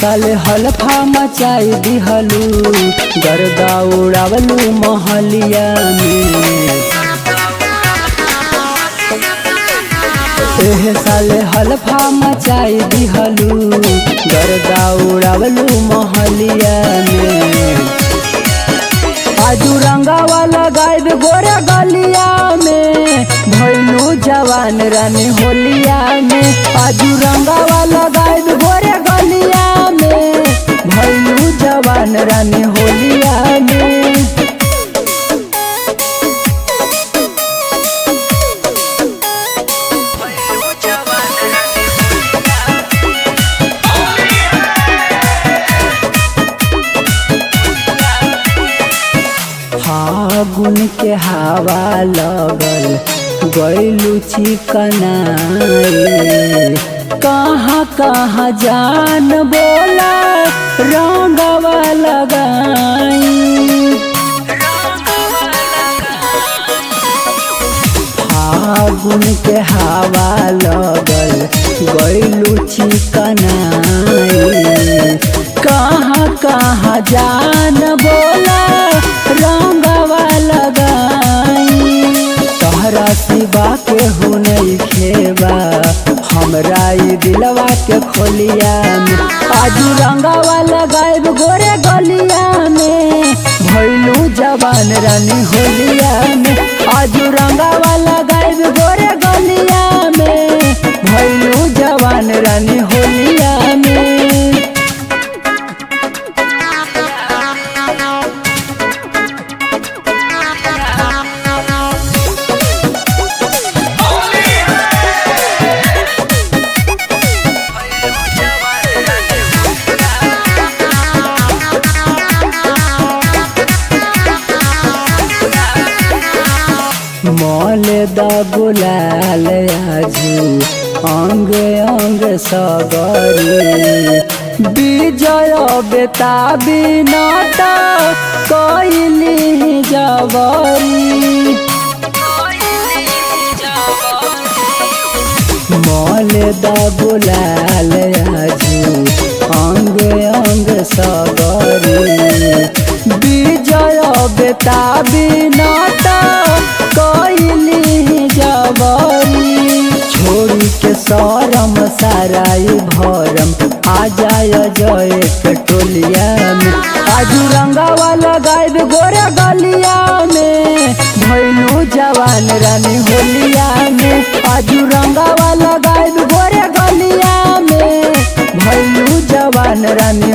साल हल्फा मचाई दिहलू, गर्दा उड़ावलू महलिया में। एह साल हल्फा मचाई दिहलू, गर्दा उड़ावलू महलिया में। आजू रंगावा लगाइब गोरा गलिया में, भइलू जवान रानी होलिया में। आजू रंगावा लगाइब गोरा गलिया में, भइलू जवान रानी होलिया में। फागुन के हवा लगल गइलू चिकनाई, कहाँ कहाँ जान बोला रंगवा लगाई। फागुन के हवा लगल गइलू चिकनाई, कहाँ कहाँ जान बोला रंगवा लगाई। तोहरा सिवा के हो नहीं खेबा हमरा ई दिलवा के खोलिया में। आजू रंगवा लगाइब गोरे गलिया में, भइलू जवान रानी होलिया में। आजू रंगवा लगाइब गोरे गलिया में, भइलू जवान रानी होलिया में। मौल दा गुलाल आजू अंग अंग सगरी, विजय बेताबी नाटा कइली जवरी। मौल दा गुलाल आजू अंग अंग सगरी, विजय बेताबी नाटा कइली जवरी। छोड़ी के सरम साराई भरम, आ जाय जय के टोलिया में। आजू रंगावा लगाइब गोरा गलिया में, भइलू जवान रानी होलिया में। आजू रंगावा लगाइब गोरा गलिया में, भइलू जवान रानी